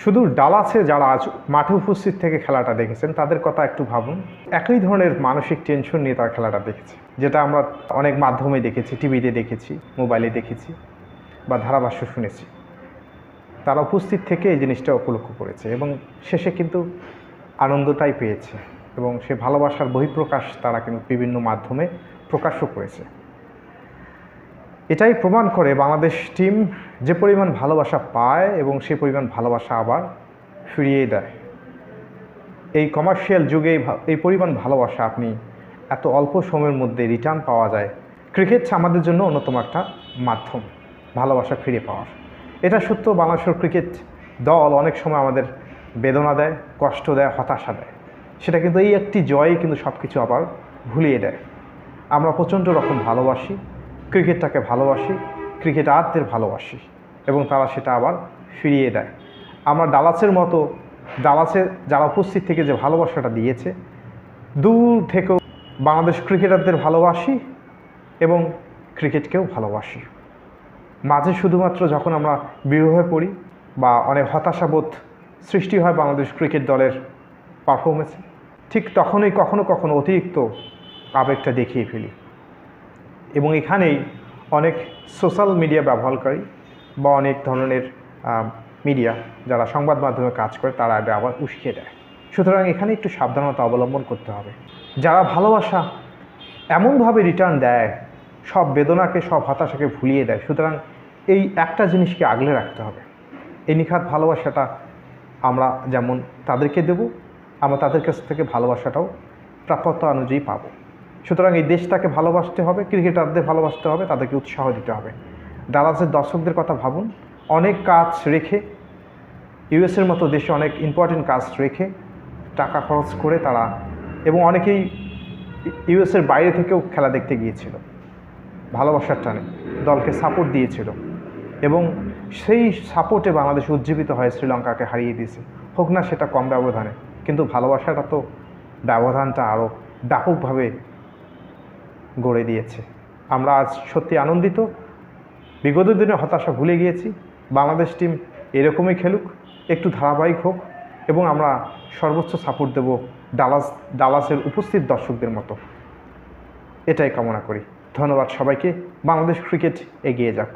শুধু ডালাসে যারা আজ মাঠে উপস্থিত থেকে খেলাটা দেখেছেন তাদের কথা একটু ভাবুন। একই ধরনের মানসিক টেনশন নিয়ে তারা খেলাটা দেখেছে, যেটা আমরা অনেক মাধ্যমে দেখেছি, টিভিতে দেখেছি, মোবাইলে দেখেছি বা ধারাভাষ্য শুনেছি। তারা উপস্থিত থেকে এই জিনিসটা উপলক্ষ করেছে এবং শেষে কিন্তু আনন্দটাই পেয়েছে এবং সে ভালোবাসার বহিঃপ্রকাশ তারা কিন্তু বিভিন্ন মাধ্যমে প্রকাশও করেছে। এটাই প্রমাণ করে বাংলাদেশ টিম যে পরিমাণ ভালোবাসা পায় এবং সে পরিমাণ ভালোবাসা আবার ফিরিয়ে দেয়। এই কমার্শিয়াল যুগে এই পরিমাণ ভালোবাসা আপনি এত অল্প সময়ের মধ্যে রিটার্ন পাওয়া যায়। ক্রিকেট আমাদের জন্য অন্যতম একটা মাধ্যম ভালোবাসা ফিরে পাওয়ার। এটা সত্য, বাংলাদেশের ক্রিকেট দল অনেক সময় আমাদের বেদনা দেয়, কষ্ট দেয়, হতাশা দেয়। সেটা কিন্তু এই একটি জয়ই কিন্তু সব কিছু আবার ভুলিয়ে দেয়। আমরা প্রচণ্ড রকম ভালোবাসি, ক্রিকেটটাকে ভালোবাসি, ক্রিকেটারদের ভালোবাসি এবং তারা সেটা আবার ফিরিয়ে দেয়। আমরা ডালাসে যারা উপস্থিত থেকে যে ভালোবাসাটা দিয়েছে, দূর থেকেও বাংলাদেশ ক্রিকেটারদের ভালোবাসি এবং ক্রিকেটকেও ভালোবাসি। মাঝে শুধুমাত্র যখন আমরা বিরহে পড়ি বা অনেক হতাশাবোধ সৃষ্টি হয় বাংলাদেশ ক্রিকেট দলের পারফরমেন্সে, ঠিক তখনই কখনো কখনো অতিরিক্ত আবেগটা দেখিয়ে ফেলি এবং এখানেই অনেক সোশ্যাল মিডিয়া ব্যবহারকারী বা অনেক ধরনের মিডিয়া যারা সংবাদ মাধ্যমে কাজ করে তারা আবার উস্কিয়ে দেয়। সুতরাং এখানে একটু সাবধানতা অবলম্বন করতে হবে। যারা ভালোবাসা এমনভাবে রিটার্ন দেয়, সব বেদনাকে, সব হতাশাকে ভুলিয়ে দেয়, সুতরাং এই একটা জিনিসকে আগলে রাখতে হবে। এই নিখাত ভালোবাসাটা আমরা যেমন তাদেরকে দেব, আমরা তাদের কাছ থেকে ভালোবাসাটাও প্রাপ্যতা অনুযায়ী পাবো। সুতরাং এই দেশটাকে ভালোবাসতে হবে, ক্রিকেটারদের ভালোবাসতে হবে, তাদেরকে উৎসাহ দিতে হবে। ডালাসের দর্শকদের কথা ভাবুন, অনেক কাজ রেখে, ইউএসের মতো দেশে অনেক ইম্পর্টেন্ট কাজ রেখে টাকা খরচ করে তারা, এবং অনেকেই ইউএসের বাইরে থেকেও খেলা দেখতে গিয়েছিল, ভালোবাসার টানে দলকে সাপোর্ট দিয়েছিল এবং সেই সাপোর্টে বাংলাদেশ উজ্জীবিত হয়ে শ্রীলঙ্কাকে হারিয়ে দিয়েছে। হোক না সেটা কম ব্যবধানে, কিন্তু ভালোবাসাটা তো ব্যবধানটা আরও ব্যাপকভাবে গড়ে দিয়েছে। আমরা আজ সত্যি আনন্দিত। বিগত দিনে হতাশা ভুলে গিয়েছি। বাংলাদেশ টিম এরকমই খেলুক, একটু ধারাবাহিক হোক এবং আমরা সর্বোচ্চ সাপোর্ট দেব ডালাসের উপস্থিত দর্শকদের মতো, এটাই কামনা করি। ধন্যবাদ সবাইকে। বাংলাদেশ ক্রিকেট এগিয়ে যাক।